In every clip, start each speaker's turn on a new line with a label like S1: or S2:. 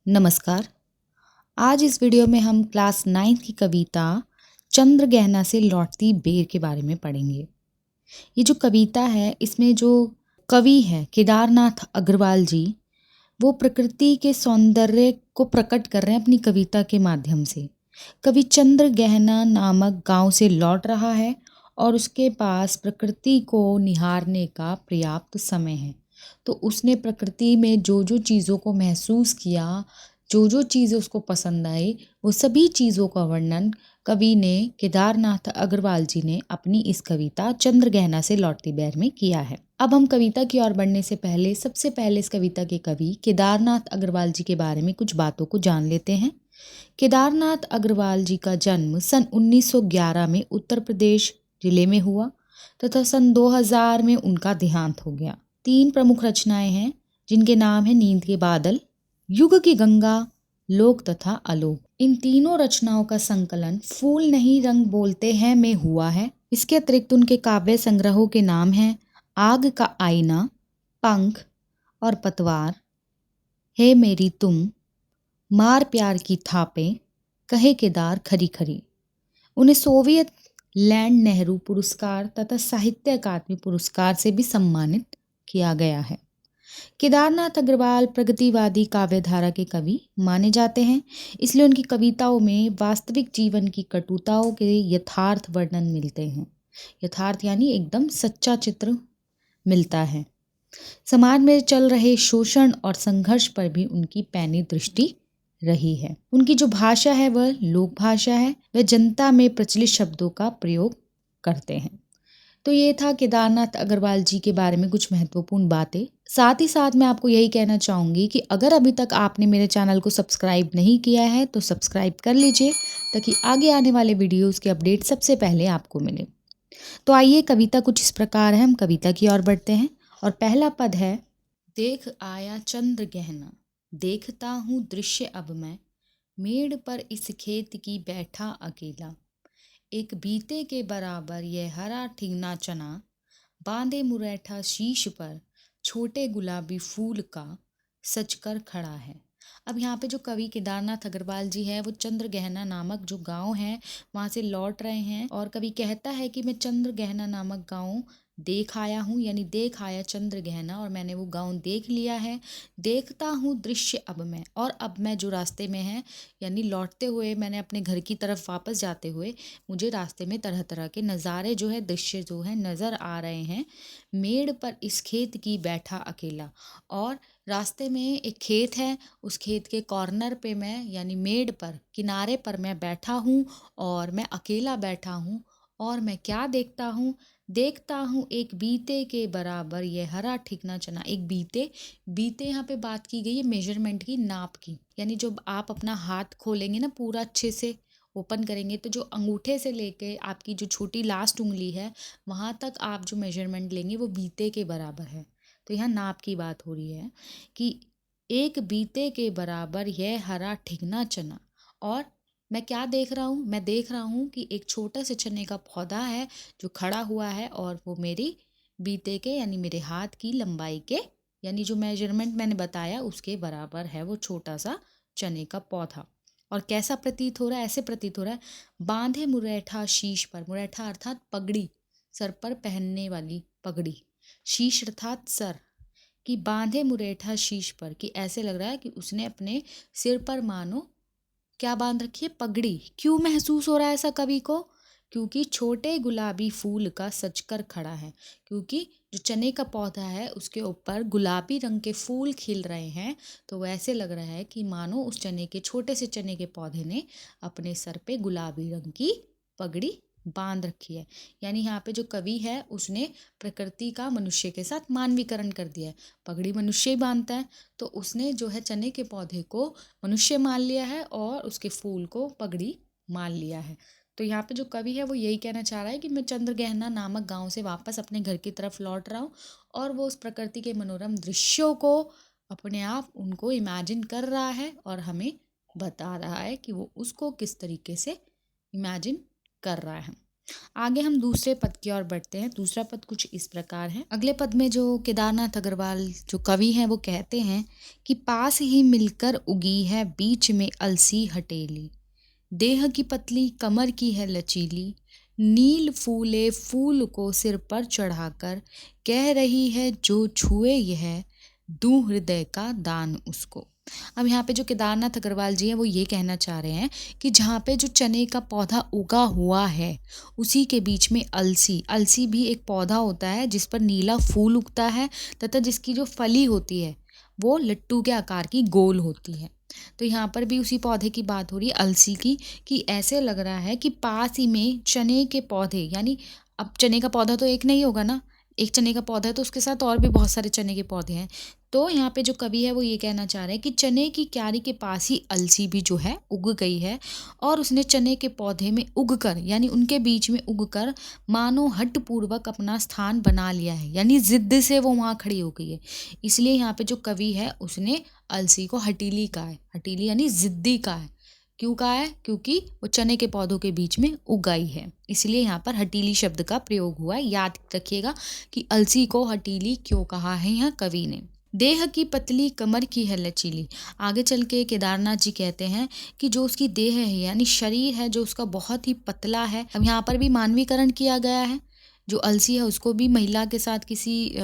S1: नमस्कार। आज इस वीडियो में हम क्लास 9th की कविता चंद्र गहना से लौटती बेर के बारे में पढ़ेंगे। ये जो कविता है इसमें जो कवि है केदारनाथ अग्रवाल जी, वो प्रकृति के सौंदर्य को प्रकट कर रहे हैं अपनी कविता के माध्यम से। कवि चंद्र गहना नामक गांव से लौट रहा है और उसके पास प्रकृति को निहारने का पर्याप्त समय है। तो उसने प्रकृति में जो जो चीज़ों को महसूस किया, जो जो चीज़ें उसको पसंद आई, वो सभी चीज़ों का वर्णन कवि ने केदारनाथ अग्रवाल जी ने अपनी इस कविता चंद्र गहना से लौटती बेर में किया है। अब हम कविता की ओर बढ़ने से पहले सबसे पहले इस कविता के कवि केदारनाथ अग्रवाल जी के बारे में कुछ बातों को जान लेते हैं। केदारनाथ अग्रवाल जी का जन्म सन 1911 में उत्तर प्रदेश जिले में हुआ तथा सन 2000 में उनका देहांत हो गया। 3 प्रमुख रचनाएं हैं जिनके नाम है नींद के बादल, युग की गंगा, लोक तथा अलोक। इन तीनों रचनाओं का संकलन फूल नहीं रंग बोलते हैं में हुआ है। इसके अतिरिक्त उनके काव्य संग्रहों के नाम हैं आग का आईना, पंख और पतवार, हे मेरी तुम, मार प्यार की थापे, कहे केदार खरी खरी। उन्हें सोवियत लैंड नेहरू पुरस्कार तथा साहित्य अकादमी पुरस्कार से भी सम्मानित किया गया है। केदारनाथ अग्रवाल प्रगतिवादी काव्यधारा के कवि माने जाते हैं, इसलिए उनकी कविताओं में वास्तविक जीवन की कटुताओं के यथार्थ वर्णन मिलते हैं। यथार्थ यानी एकदम सच्चा चित्र मिलता है। समाज में चल रहे शोषण और संघर्ष पर भी उनकी पैनी दृष्टि रही है। उनकी जो भाषा है वह लोक भाषा है, वह जनता में प्रचलित शब्दों का प्रयोग करते हैं। तो ये था केदारनाथ अग्रवाल जी के बारे में कुछ महत्वपूर्ण बातें। साथ ही साथ मैं आपको यही कहना चाहूँगी कि अगर अभी तक आपने मेरे चैनल को सब्सक्राइब नहीं किया है तो सब्सक्राइब कर लीजिए ताकि आगे आने वाले वीडियोस के अपडेट सबसे पहले आपको मिले। तो आइए कविता कुछ इस प्रकार है, हम कविता की ओर बढ़ते हैं और पहला पद है, देख आया चंद्र गहना, देखता हूँ दृश्य अब मैं, मेड़ पर इस खेत की बैठा अकेला, एक बीते के बराबर यह हरा ठीगना चना, बांधे मुरैठा शीश पर छोटे गुलाबी फूल का सजकर खड़ा है। अब यहाँ पे जो कवि केदारनाथ अग्रवाल जी है वो चंद्र गहना नामक जो गांव है वहाँ से लौट रहे हैं और कवि कहता है कि मैं चंद्र गहना नामक गांव देख आया हूँ, यानी देख आया चंद्र गहना और मैंने वो गांव देख लिया है। देखता हूँ दृश्य अब मैं, और अब मैं जो रास्ते में है यानी लौटते हुए मैंने अपने घर की तरफ वापस जाते हुए मुझे रास्ते में तरह तरह के नज़ारे जो है दृश्य जो है नज़र आ रहे हैं। मेड़ पर इस खेत की बैठा अकेला, और रास्ते में एक खेत है, उस खेत के कॉर्नर पे मैं यानी मेड़ पर किनारे पर मैं बैठा हूँ और मैं अकेला बैठा हूँ और मैं क्या देखता हूँ, देखता हूँ एक बीते के बराबर ये हरा ठीकना चना। एक बीते, बीते यहाँ पे बात की गई है मेजरमेंट की, नाप की, यानी जब आप अपना हाथ खोलेंगे ना पूरा अच्छे से ओपन करेंगे तो जो अंगूठे से लेके आपकी जो छोटी लास्ट उंगली है वहाँ तक आप जो मेजरमेंट लेंगे वो बीते के बराबर है। तो यहाँ नाप की बात हो रही है कि एक बीते के बराबर यह हरा ठीकना चना। और मैं क्या देख रहा हूँ, मैं देख रहा हूँ कि एक छोटा से चने का पौधा है जो खड़ा हुआ है और वो मेरी बीते के यानी मेरे हाथ की लंबाई के यानी जो मेजरमेंट मैंने बताया उसके बराबर है वो छोटा सा चने का पौधा। और कैसा प्रतीत हो रहा है, ऐसे प्रतीत हो रहा है, बांधे मुरैठा शीश पर, मुरैठा अर्थात पगड़ी, सर पर पहनने वाली पगड़ी, शीश अर्थात सर, कि बांधे मुरैठा शीश पर, कि ऐसे लग रहा है कि उसने अपने सिर पर मानो क्या बांध रखी है, पगड़ी। क्यों महसूस हो रहा है ऐसा कवि को, क्योंकि छोटे गुलाबी फूल का सजकर खड़ा है, क्योंकि जो चने का पौधा है उसके ऊपर गुलाबी रंग के फूल खिल रहे हैं। तो वैसे लग रहा है कि मानो उस चने के छोटे से चने के पौधे ने अपने सर पे गुलाबी रंग की पगड़ी बांध रखी है। यानी यहाँ पे जो कवि है उसने प्रकृति का मनुष्य के साथ मानवीकरण कर दिया है। पगड़ी मनुष्य ही बांधता है तो उसने जो है चने के पौधे को मनुष्य मान लिया है और उसके फूल को पगड़ी मान लिया है। तो यहाँ पे जो कवि है वो यही कहना चाह रहा है कि मैं चंद्र गहना नामक गांव से वापस अपने घर की तरफ लौट रहा हूँ और वो उस प्रकृति के मनोरम दृश्यों को अपने आप उनको इमेजिन कर रहा है और हमें बता रहा है कि वो उसको किस तरीके से इमेजिन कर रहा है। आगे हम दूसरे पद की ओर बढ़ते हैं। दूसरा पद कुछ इस प्रकार है। अगले पद में जो केदारनाथ अग्रवाल जो कवि हैं वो कहते हैं कि पास ही मिलकर उगी है बीच में अलसी हटेली, देह की पतली कमर की है लचीली, नील फूले फूल को सिर पर चढ़ाकर कह रही है जो छुए यह दूं हृदय का दान उसको। अब यहाँ पे जो केदारनाथ अग्रवाल जी हैं वो ये कहना चाह रहे हैं कि जहाँ पे जो चने का पौधा उगा हुआ है उसी के बीच में अलसी भी एक पौधा होता है जिस पर नीला फूल उगता है तथा जिसकी जो फली होती है वो लट्टू के आकार की गोल होती है। तो यहाँ पर भी उसी पौधे की बात हो रही है अलसी की, कि ऐसे लग रहा है कि पास ही में चने के पौधे, यानी अब चने का पौधा तो एक नहीं होगा ना, एक चने का पौधा है तो उसके साथ और भी बहुत सारे चने के पौधे हैं। तो यहाँ पे जो कवि है वो ये कहना चाह रहे हैं कि चने की क्यारी के पास ही अलसी भी जो है उग गई है और उसने चने के पौधे में उगकर, यानी उनके बीच में उगकर मानो हट पूर्वक अपना स्थान बना लिया है, यानी जिद्द से वो वहाँ खड़ी हो गई है। इसलिए यहाँ पे जो कवि है उसने अलसी को हटीली कहा है। हटीली यानी जिद्दी कहा है। क्यों कहा है? क्योंकि वो चने के पौधों के बीच में उगाई है, इसलिए यहाँ पर हटीली शब्द का प्रयोग हुआ है। याद रखिएगा कि अलसी को हटीली क्यों कहा है यहाँ कवि ने। देह की पतली कमर की है लचीली। आगे चल के केदारनाथ जी कहते हैं कि जो उसकी देह है यानी शरीर है जो उसका बहुत ही पतला है। अब यहाँ पर भी मानवीकरण किया गया है। जो अलसी है उसको भी महिला के साथ, किसी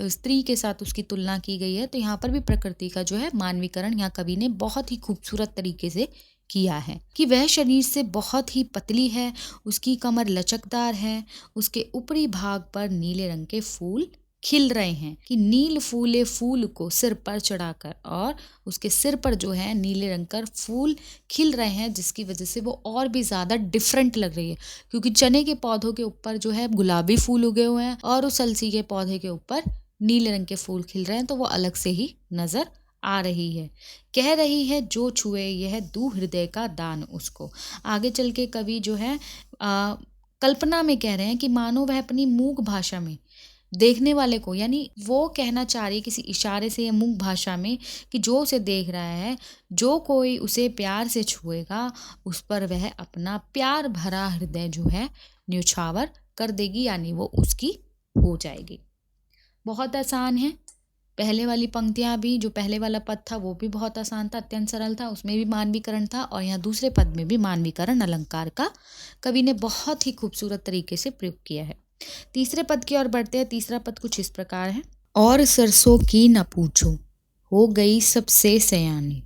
S1: स्त्री के साथ उसकी तुलना की गई है। तो यहाँ पर भी प्रकृति का जो है मानवीकरण यहाँ कवि ने बहुत ही खूबसूरत तरीके से किया है कि वह शरीर से बहुत ही पतली है, उसकी कमर लचकदार है, उसके ऊपरी भाग पर नीले रंग के फूल खिल रहे हैं, कि नील फूले फूल को सिर पर चढ़ाकर, और उसके सिर पर जो है नीले रंग का फूल खिल रहे हैं जिसकी वजह से वो और भी ज़्यादा डिफरेंट लग रही है, क्योंकि चने के पौधों के ऊपर जो है गुलाबी फूल उगे हुए हैं और उस अलसी के पौधे के ऊपर नीले रंग के फूल खिल रहे हैं, तो वो अलग से ही नज़र आ रही है। कह रही है जो छुए यह दूं हृदय का दान उसको। आगे चल के कवि जो है कल्पना में कह रहे हैं कि मानो वह अपनी मूक भाषा में देखने वाले को, यानी वो कहना चाह रही है किसी इशारे से या मूक भाषा में कि जो उसे देख रहा है, जो कोई उसे प्यार से छुएगा उस पर वह अपना प्यार भरा हृदय जो है न्यौछावर कर देगी, यानी वो उसकी हो जाएगी। बहुत आसान है। पहले वाली पंक्तियाँ भी, जो पहले वाला पद था वो भी बहुत आसान था, अत्यंत सरल था, उसमें भी मानवीकरण था, और यहाँ दूसरे पद में भी मानवीकरण अलंकार का कवि ने बहुत ही खूबसूरत तरीके से प्रयोग किया है। तीसरे पद की ओर बढ़ते हैं। तीसरा पद कुछ इस प्रकार है। और सरसों की न पूछो, हो गई सबसे सयानी,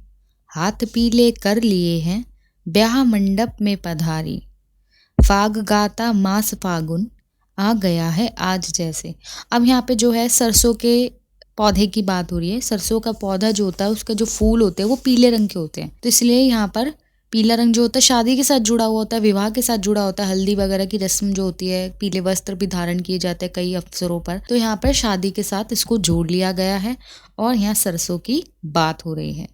S1: हाथ पीले कर लिए हैं ब्याह मंडप में पधारी, फाग गाता मास फागुन आ गया है आज जैसे। अब यहाँ पे जो है सरसों के पौधे की बात हो रही है। सरसों का पौधा जो होता है उसका जो फूल होते हैं वो पीले रंग के होते हैं, तो इसलिए यहाँ पर पीला रंग जो होता है शादी के साथ जुड़ा हुआ होता है, विवाह के साथ जुड़ा होता है। हल्दी वगैरह की रस्म जो होती है, पीले वस्त्र भी धारण किए जाते हैं कई अवसरों पर, तो यहाँ पर शादी के साथ इसको जोड़ लिया गया है और यहाँ सरसों की बात हो रही है।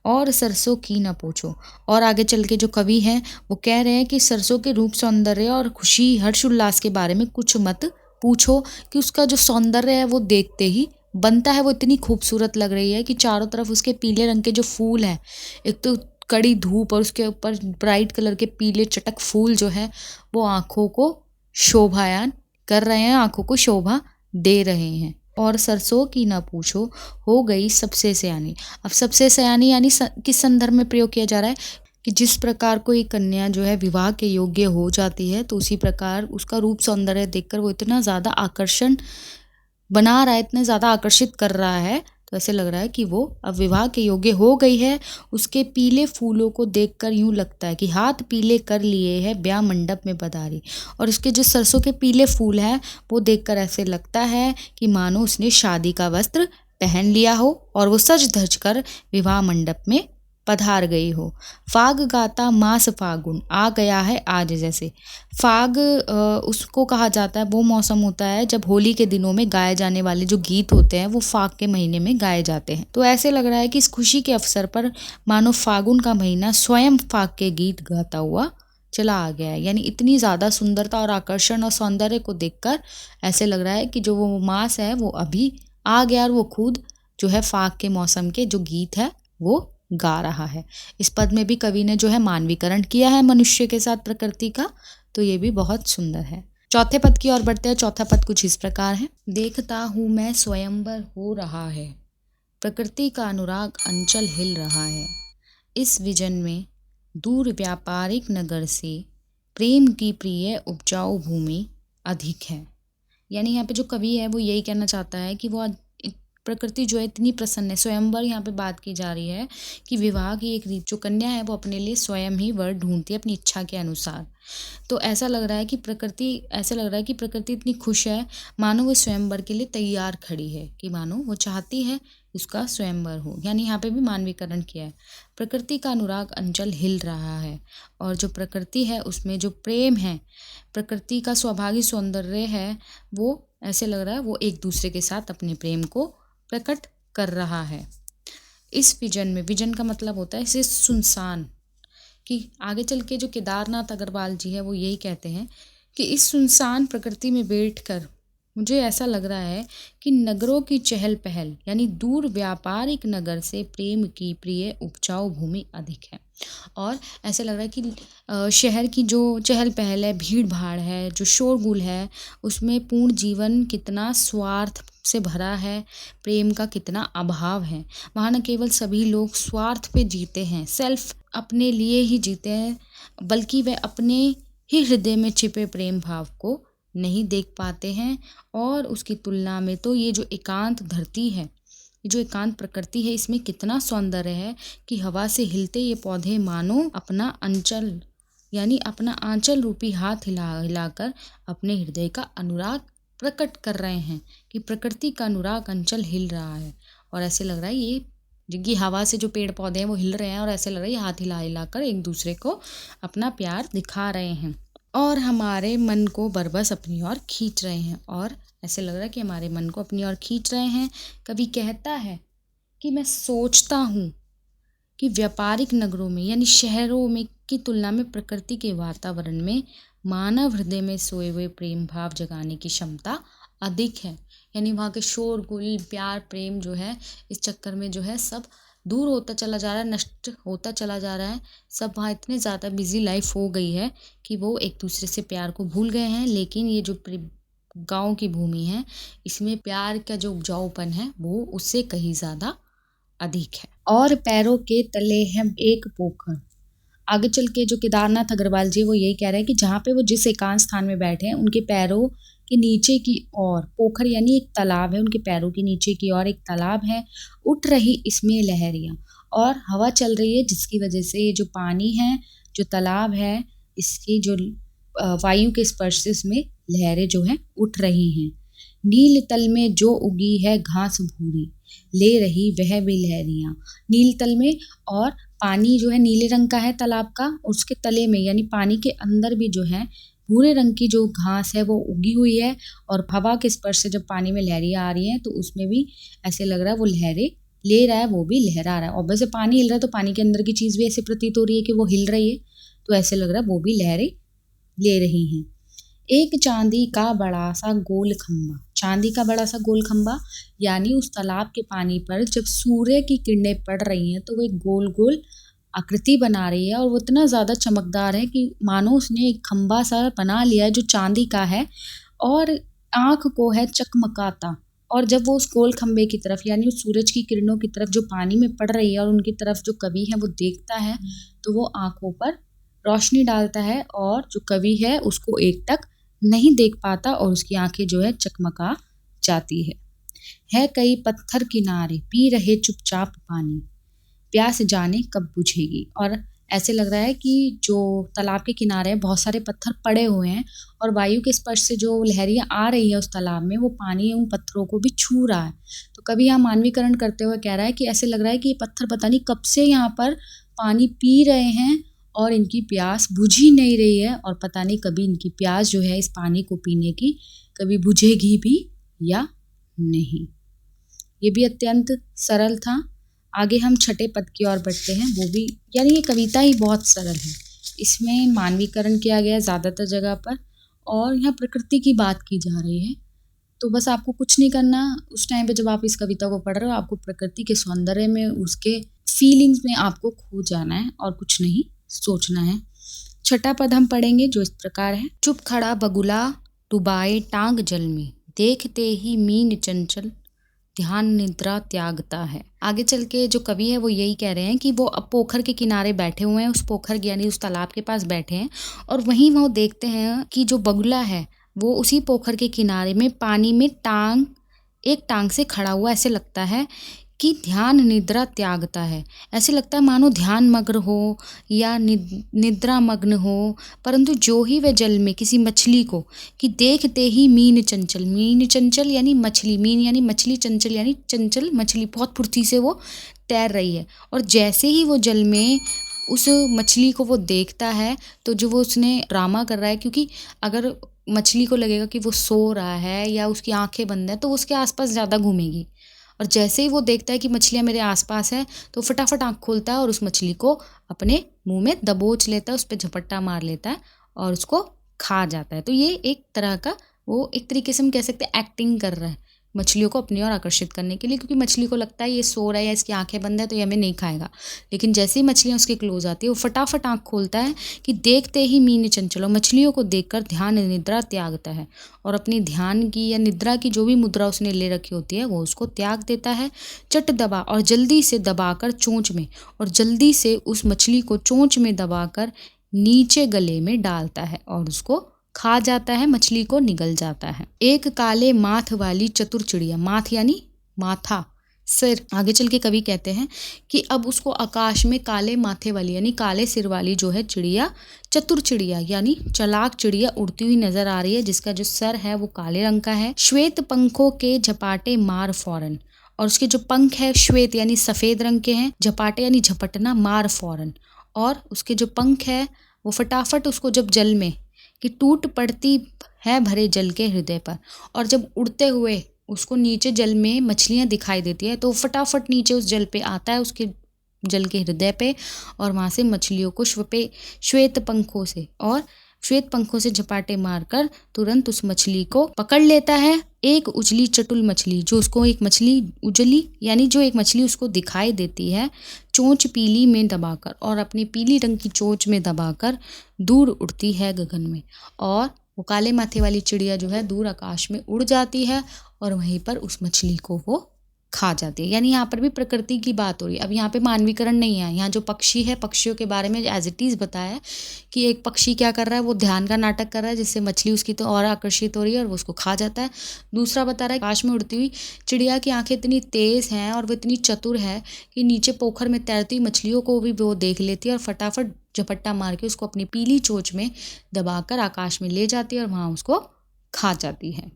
S1: और सरसों की ना पूछो, और आगे चल के जो कवि हैं वो कह रहे हैं कि सरसों के रूप सौंदर्य और खुशी हर्ष उल्लास के बारे में कुछ मत पूछो, कि उसका जो सौंदर्य है वो देखते ही बनता है, वो इतनी खूबसूरत लग रही है कि चारों तरफ उसके पीले रंग के जो फूल हैं, एक तो कड़ी धूप और उसके ऊपर ब्राइट कलर के पीले चटक फूल जो है वो आँखों को शोभायान कर रहे हैं, आँखों को शोभा दे रहे हैं। और सरसों की ना पूछो, हो गई सबसे सयानी। अब सबसे सयानी यानी किस संदर्भ में प्रयोग किया जा रहा है कि जिस प्रकार कोई कन्या जो है विवाह के योग्य हो जाती है, तो उसी प्रकार उसका रूप सौंदर्य देखकर वो इतना ज़्यादा आकर्षण बना रहा है, इतने ज़्यादा आकर्षित कर रहा है, तो ऐसे लग रहा है कि वो अब विवाह के योग्य हो गई है। उसके पीले फूलों को देखकर यूं लगता है कि हाथ पीले कर लिए है ब्याह मंडप में पधारी, और उसके जो सरसों के पीले फूल हैं वो देखकर ऐसे लगता है कि मानो उसने शादी का वस्त्र पहन लिया हो और वो सज धज कर विवाह मंडप में पधार गई हो। फाग गाता मास फागुन आ गया है आज जैसे। फाग उसको कहा जाता है, वो मौसम होता है जब होली के दिनों में गाए जाने वाले जो गीत होते हैं वो फाग के महीने में गाए जाते हैं। तो ऐसे लग रहा है कि इस खुशी के अवसर पर मानो फागुन का महीना स्वयं फाग के गीत गाता हुआ चला आ गया है, यानी इतनी ज़्यादा सुंदरता और आकर्षण और सौंदर्य को देखकर ऐसे लग रहा है कि जो वो मास है वो अभी आ गया और वो खुद जो है फाग के मौसम के जो गीत है वो गा रहा है। इस पद में भी कवि ने जो है मानवीकरण किया है मनुष्य के साथ प्रकृति का, तो ये भी बहुत सुंदर है। चौथे पद की ओर बढ़ते हैं। चौथा पद कुछ इस प्रकार है। देखता हूँ मैं स्वयंवर हो रहा है, प्रकृति का अनुराग अंचल हिल रहा है। इस विजन में दूर व्यापारिक नगर से प्रेम की प्रिय उपजाऊ भूमि अधिक है। यानी यहाँ पे जो कवि है वो यही कहना चाहता है कि वो प्रकृति जो है इतनी प्रसन्न है। स्वयंवर यहाँ पे बात की जा रही है कि विवाह की एक रीत, जो कन्या है वो अपने लिए स्वयं ही वर ढूंढती है अपनी इच्छा के अनुसार। तो ऐसा लग रहा है कि प्रकृति इतनी खुश है, मानो वो स्वयंवर के लिए तैयार खड़ी है, कि मानो वो चाहती है उसका स्वयंवर हो। यानी यहाँ पे भी मानवीकरण किया है। प्रकृति का अनुराग अंचल हिल रहा है, और जो प्रकृति है उसमें जो प्रेम है, प्रकृति का स्वाभाविक सौंदर्य है, वो ऐसे लग रहा है वो एक दूसरे के साथ अपने प्रेम को प्रकट कर रहा है। इस विजन में, विजन का मतलब होता है इसे सुनसान, कि आगे चल के जो केदारनाथ अग्रवाल जी है वो यही कहते हैं कि इस सुनसान प्रकृति में बैठकर मुझे ऐसा लग रहा है कि नगरों की चहल पहल, यानी दूर व्यापारिक नगर से प्रेम की प्रिय उपजाऊ भूमि अधिक है। और ऐसे लग रहा है कि शहर की जो चहल पहल है, भीड़ भाड़ है, जो शोरगुल है, उसमें पूर्ण जीवन कितना स्वार्थ से भरा है, प्रेम का कितना अभाव है। वहाँ न केवल सभी लोग स्वार्थ पे जीते हैं, सेल्फ अपने लिए ही जीते हैं, बल्कि वे अपने ही हृदय में छिपे प्रेम भाव को नहीं देख पाते हैं। और उसकी तुलना में तो ये जो एकांत धरती है, ये जो एकांत प्रकृति है, इसमें कितना सौंदर्य है कि हवा से हिलते ये पौधे मानो अपना अंचल, यानी अपना आंचल रूपी हाथ हिलाकर अपने हृदय का अनुराग प्रकट कर रहे हैं, कि प्रकृति का अनुराग अंचल हिल रहा है। और ऐसे लग रहा है ये जिनकी हवा से जो पेड़ पौधे हैं वो हिल रहे हैं, और ऐसे लग रहा है ये हाथ हिलाकर एक दूसरे को अपना प्यार दिखा रहे हैं, और हमारे मन को बरबस अपनी ओर खींच रहे हैं। और ऐसे लग रहा है कि हमारे मन को अपनी ओर खींच रहे हैं। कवि कहता है कि मैं सोचता हूँ कि व्यापारिक नगरों में, यानी शहरों में की तुलना में प्रकृति के वातावरण में मानव हृदय में सोए हुए प्रेम भाव जगाने की क्षमता अधिक है। यानी वहाँ के शोरगुल, प्यार, प्रेम जो है, इस चक्कर में जो है सब दूर होता चला जा रहा है, नष्ट होता चला जा रहा है। सब वहाँ इतने ज़्यादा बिजी लाइफ हो गई है कि वो एक दूसरे से प्यार को भूल गए हैं। लेकिन ये जो गांव की भूमि है, इसमें प्यार का जो उपजाऊपन है वो उससे कहीं ज़्यादा अधिक है। और पैरों के तले है एक पोखर। आगे चल के जो केदारनाथ अग्रवाल जी वो यही कह रहे हैं कि जहाँ पे वो जिस एकांत स्थान में बैठे हैं, उनके पैरों के नीचे की ओर पोखर, यानी एक तालाब है, उनके पैरों के नीचे की ओर एक तालाब है, उठ रही इसमें लहरियाँ, और हवा चल रही है, जिसकी वजह से ये जो पानी है, जो तालाब है, इसकी जो वायु के स्पर्श से इसमें लहरें जो हैं उठ रही हैं। नील तल में जो उगी है घास भूरी, ले रही वह भी लहरियाँ। नील तल में, और पानी जो है नीले रंग का है तालाब का, उसके तले में यानी पानी के अंदर भी जो है भूरे रंग की जो घास है वो उगी हुई है, और हवा के स्पर्श से जब पानी में लहरियाँ आ रही हैं तो उसमें भी ऐसे लग रहा है वो लहरें ले रहा है, वो भी लहरा रहा है। और वैसे पानी हिल रहा है तो पानी के अंदर की चीज़ भी ऐसे प्रतीत हो रही है कि वो हिल रही है, तो ऐसे लग रहा है वो भी लहरें ले रही हैं। एक चांदी का बड़ा सा गोल खंबा, चांदी का बड़ा सा गोल खंबा, यानी उस तालाब के पानी पर जब सूर्य की किरणें पड़ रही हैं तो वो एक गोल गोल आकृति बना रही है, और वो इतना ज़्यादा चमकदार है कि मानो उसने एक खंबा सा बना लिया है जो चांदी का है, और आँख को है चकमकाता। और जब वो उस गोल खंबे की तरफ, यानी उस सूरज की किरणों की तरफ जो पानी में पड़ रही है और उनकी तरफ जो कवि है वो देखता है, तो वो आँखों पर रोशनी डालता है, और जो कवि है उसको एकटक नहीं देख पाता, और उसकी आंखें जो है चकमका जाती है कई पत्थर किनारे पी रहे चुपचाप पानी, प्यास जाने कब बुझेगी। और ऐसे लग रहा है कि जो तालाब के किनारे बहुत सारे पत्थर पड़े हुए हैं, और वायु के स्पर्श से जो लहरियाँ आ रही है उस तालाब में, वो पानी उन पत्थरों को भी छू रहा है। तो कभी यहाँ मानवीकरण करते हुए कह रहा है कि ऐसे लग रहा है कि ये पत्थर पता नहीं कब से यहाँ पर पानी पी रहे हैं, और इनकी प्यास बुझ ही नहीं रही है, और पता नहीं कभी इनकी प्यास जो है इस पानी को पीने की कभी बुझेगी भी या नहीं। ये भी अत्यंत सरल था। आगे हम छठे पद की ओर बढ़ते हैं। वो भी, यानी ये कविता ही बहुत सरल है, इसमें मानवीकरण किया गया है ज़्यादातर जगह पर, और यहाँ प्रकृति की बात की जा रही है। तो बस आपको कुछ नहीं करना, उस टाइम पे जब आप इस कविता को पढ़ रहे हो, आपको प्रकृति के सौंदर्य में, उसके फीलिंग्स में आपको खो जाना है, और कुछ नहीं सोचना है। छठा पद हम पढ़ेंगे जो इस प्रकार है। चुप खड़ा बगुला डुबाए टांग जल में, देखते ही मीन चंचल ध्यान निद्रा त्यागता है। आगे चल के जो कवि है वो यही कह रहे हैं कि वो अब पोखर के किनारे बैठे हुए हैं, उस पोखर यानी उस तालाब के पास बैठे हैं और वहीं वो देखते हैं कि जो बगुला है वो उसी पोखर के किनारे में पानी में एक टांग से खड़ा हुआ ऐसे लगता है कि ध्यान निद्रा त्यागता है। ऐसे लगता है मानो ध्यान मग्न हो या निद्रा मग्न हो, परंतु जो ही वह जल में किसी मछली को कि देखते ही मीन चंचल यानी मछली, मीन यानी मछली, चंचल यानी चंचल मछली, बहुत फुर्ती से वो तैर रही है। और जैसे ही वो जल में उस मछली को वो देखता है तो जो वो उसने ड्रामा कर रहा है, क्योंकि अगर मछली को लगेगा कि वो सो रहा है या उसकी आंखें बंद है तो उसके आसपास ज़्यादा घूमेगी। और जैसे ही वो देखता है कि मछलियाँ मेरे आसपास है तो फटाफट आँख खोलता है और उस मछली को अपने मुंह में दबोच लेता है, उस पर झपट्टा मार लेता है और उसको खा जाता है। तो ये एक तरह का वो एक तरीके से हम कह सकते हैं एक्टिंग कर रहा है मछलियों को अपनी ओर आकर्षित करने के लिए, क्योंकि मछली को लगता है ये सो रहा है या इसकी आंखें बंद है तो ये हमें नहीं खाएगा। लेकिन जैसे ही मछलियाँ उसके क्लोज आती है वो फटाफट आँख खोलता है कि देखते ही मीन चंचल, और मछलियों को देखकर ध्यान निद्रा त्यागता है और अपनी ध्यान की या निद्रा की जो भी मुद्रा उसने ले रखी होती है वो उसको त्याग देता है। चट दबा और जल्दी से दबाकर चोंच में, और जल्दी से उस मछली को चोंच में दबाकर नीचे गले में डालता है और उसको खा जाता है, मछली को निगल जाता है। एक काले माथ वाली चतुर चिड़िया, माथ यानी माथा, सिर। आगे चल के कवि कहते हैं कि अब उसको आकाश में काले माथे वाली यानी काले सिर वाली जो है चिड़िया, चतुर चिड़िया यानी चालाक चिड़िया उड़ती हुई नजर आ रही है, जिसका जो सर है वो काले रंग का है। श्वेत पंखों के झपाटे मार फौरन, और उसके जो पंख है श्वेत यानी सफेद रंग के हैं, झपाटे यानी झपटना, मार फौरन, और उसके जो पंख है वो फटाफट उसको जब जल में कि टूट पड़ती है भरे जल के हृदय पर, और जब उड़ते हुए उसको नीचे जल में मछलियां दिखाई देती है तो फटाफट नीचे उस जल पे आता है, उसके जल के हृदय पे, और वहाँ से मछलियों को श्वेत पंखों से झपाटे मारकर तुरंत उस मछली को पकड़ लेता है। एक उजली चटुल मछली, जो उसको एक मछली उजली यानी जो एक मछली उसको दिखाई देती है चोंच पीली में दबाकर, और अपनी पीली रंग की चोंच में दबाकर दूर उड़ती है गगन में, और वो काले माथे वाली चिड़िया जो है दूर आकाश में उड़ जाती है और वहीं पर उस मछली को वो खा जाती है। यानी यहाँ पर भी प्रकृति की बात हो रही है। अब यहाँ पे मानवीकरण नहीं है, यहाँ जो पक्षी है पक्षियों के बारे में एज इट इज़ बताया है कि एक पक्षी क्या कर रहा है, वो ध्यान का नाटक कर रहा है जिससे मछली उसकी तो और आकर्षित हो रही है और वो उसको खा जाता है। दूसरा बता रहा है आकाश में उड़ती हुई चिड़िया की आंखें इतनी तेज़ हैं और वो इतनी चतुर है कि नीचे पोखर में तैरती मछलियों को भी वो देख लेती है और फटाफट झपट्टा मार के उसको अपनी पीली चोंच में दबाकर आकाश में ले जाती है और वहाँ उसको खा जाती है।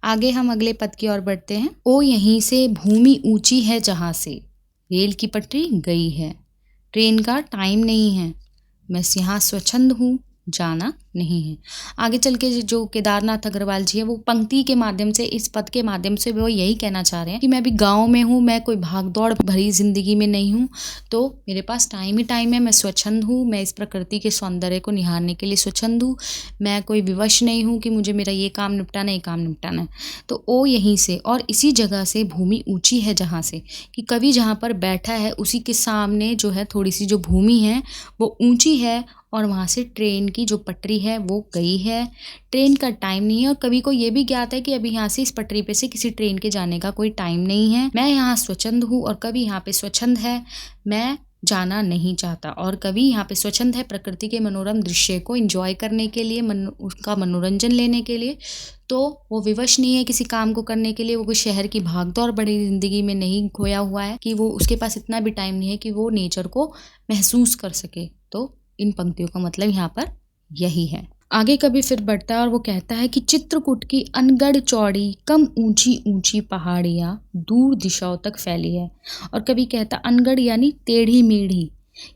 S1: आगे हम अगले पद की ओर बढ़ते हैं। ओ यहीं से भूमि ऊंची है जहाँ से, रेल की पटरी गई है, ट्रेन का टाइम नहीं है, मैं यहाँ स्वच्छंद हूँ, जाना नहीं है। आगे चल के जो केदारनाथ अग्रवाल जी है वो पंक्ति के माध्यम से, इस पद के माध्यम से वो यही कहना चाह रहे हैं कि मैं अभी गांव में हूँ, मैं कोई भागदौड़ भरी जिंदगी में नहीं हूँ, तो मेरे पास टाइम ही टाइम है, मैं स्वच्छंद हूँ, मैं इस प्रकृति के सौंदर्य को निहारने के लिए स्वच्छंद हूँ, मैं कोई विवश नहीं हूँ कि मुझे मेरा ये काम निपटाना ये काम निपटाना है। तो ओ यहीं से और इसी जगह से भूमि ऊंची है जहाँ से, कि कवि जहाँ पर बैठा है उसी के सामने जो है थोड़ी सी जो भूमि है वो ऊंची है और वहाँ से ट्रेन की जो पटरी है वो गई है, ट्रेन का टाइम नहीं है, और कवि को ये भी ज्ञात है कि अभी यहाँ से इस पटरी पे से किसी ट्रेन के जाने का कोई टाइम नहीं है, मैं यहाँ स्वच्छंद हूँ, और कवि यहाँ पे स्वच्छंद है, मैं जाना नहीं चाहता, और कवि यहाँ पे स्वच्छंद है प्रकृति के मनोरम दृश्य को एंजॉय करने के लिए, उसका मनोरंजन लेने के लिए, तो वो विवश नहीं है किसी काम को करने के लिए, वो कोई शहर की भागदौड़ बड़ी जिंदगी में नहीं खोया हुआ है कि वो उसके पास इतना भी टाइम नहीं है कि वो नेचर को महसूस कर सके। तो इन पंक्तियों का मतलब यहाँ पर यही है। आगे कभी फिर बढ़ता है और वो कहता है कि चित्रकूट की अनगढ़ चौड़ी कम ऊंची ऊंची पहाड़ियाँ दूर दिशाओं तक फैली है, और कभी कहता अनगढ़ यानी टेढ़ी मेढ़ी,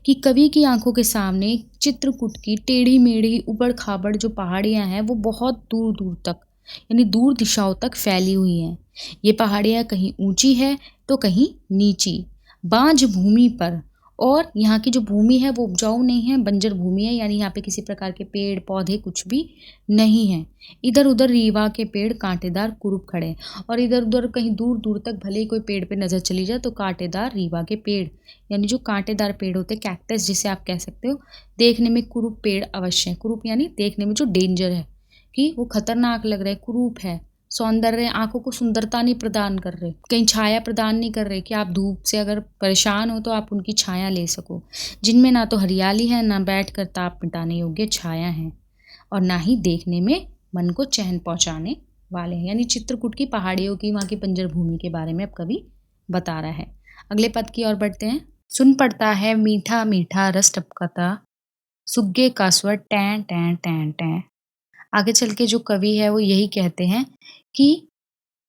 S1: कि कवि की आंखों के सामने चित्रकूट की टेढ़ी मेढ़ी उबड़ खाबड़ जो पहाड़ियाँ हैं वो बहुत दूर दूर तक यानी दूर दिशाओं तक फैली हुई हैं। ये पहाड़ियाँ कहीं ऊंची है तो कहीं नीची, बांझ भूमि पर और यहाँ की जो भूमि है वो उपजाऊ नहीं है, बंजर भूमि है, यानी यहाँ पे किसी प्रकार के पेड़ पौधे कुछ भी नहीं है। इधर उधर रीवा के पेड़ कांटेदार कुरूप खड़े हैं और इधर उधर कहीं दूर दूर तक भले ही कोई पेड़ पे नज़र चली जाए तो कांटेदार रीवा के पेड़, यानी जो कांटेदार पेड़ होते हैं, कैक्टस जिसे आप कह सकते हो, देखने में कुरूप पेड़ अवश्य है। कुरूप यानी देखने में जो डेंजर है, कि वो खतरनाक लग रहा है, कुरूप है, सौंदर्य आंखों को सुंदरता नहीं प्रदान कर रहे, कहीं छाया प्रदान नहीं कर रहे कि आप धूप से अगर परेशान हो तो आप उनकी छाया ले सको, जिनमें ना तो हरियाली है, ना बैठकर ताप मिटाने योग्य छाया है और ना ही देखने में मन को चैन पहुंचाने वाले हैं। यानी चित्रकूट की पहाड़ियों की, वहाँ की बंजर भूमि के बारे में अब कवि बता रहा है। अगले पद की ओर बढ़ते हैं। सुन पड़ता है मीठा मीठा रस टपकता, सुग्गे का स्वर टैं टैं टैं टैं। आगे चल के जो कवि है वो यही कहते हैं कि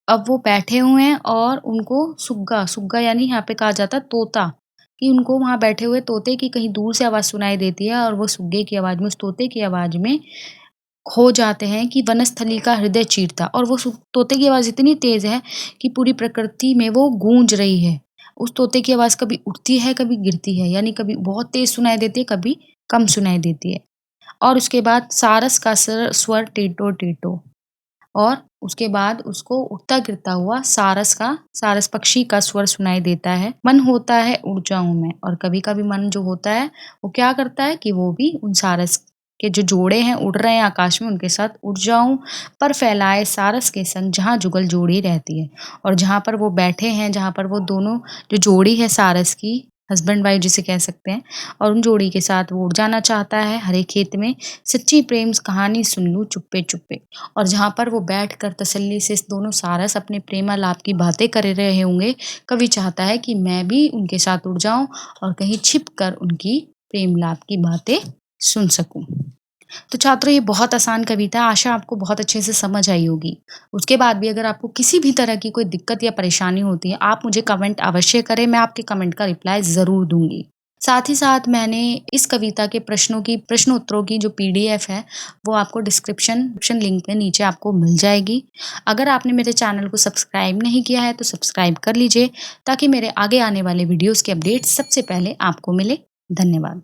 S1: अब वो बैठे हुए हैं और उनको सुग्गा, सुग्गा यानी यहाँ पे कहा जाता है तोता, कि उनको वहाँ बैठे हुए तोते की कहीं दूर से आवाज़ सुनाई देती है और वो सुग्गे की आवाज़ में, उस तोते की आवाज़ में खो जाते हैं कि वनस्थली का हृदय चीरता, और वो तोते की आवाज़ इतनी तेज़ है कि पूरी प्रकृति में वो गूंज रही है। उस तोते की आवाज़ कभी उठती है, कभी गिरती है, यानी कभी बहुत तेज़ सुनाई देती है, कभी कम सुनाई देती है। और उसके बाद सारस का स्वर टीटो टीटो, और उसके बाद उसको उठता गिरता हुआ सारस पक्षी का स्वर सुनाई देता है। मन होता है उड़ जाऊं मैं, और कभी कभी मन जो होता है वो क्या करता है कि वो भी उन सारस के जो जोड़े हैं उड़ रहे हैं आकाश में, उनके साथ उड़ जाऊं, पर फैलाए सारस के संग जहाँ जुगल जोड़ी रहती है। और जहाँ पर वो बैठे हैं, जहाँ पर वो दोनों जो जोड़ी है सारस की, हस्बैंड वाइफ जिसे कह सकते हैं, और उन जोड़ी के साथ वो उड़ जाना चाहता है हरे खेत में, सच्ची प्रेम कहानी सुन लूं चुप्पे चुप्पे। और जहाँ पर वो बैठकर तसल्ली से इस दोनों सारस अपने प्रेमालाप की बातें कर रहे होंगे, कवि चाहता है कि मैं भी उनके साथ उड़ जाऊं और कहीं छिप कर उनकी प्रेमलाप की बातें सुन सकूं। तो छात्रों, ये बहुत आसान कविता है, आशा आपको बहुत अच्छे से समझ आई होगी। उसके बाद भी अगर आपको किसी भी तरह की कोई दिक्कत या परेशानी होती है, आप मुझे कमेंट अवश्य करें, मैं आपके कमेंट का रिप्लाई ज़रूर दूँगी। साथ ही साथ मैंने इस कविता के प्रश्नोत्तरों की जो पीडीएफ है, वो आपको डिस्क्रिप्शन लिंक में नीचे आपको मिल जाएगी। अगर आपने मेरे चैनल को सब्सक्राइब नहीं किया है, तो सब्सक्राइब कर लीजिए, ताकि मेरे आगे आने वाले वीडियोज़ के अपडेट्स सबसे पहले आपको मिले। धन्यवाद।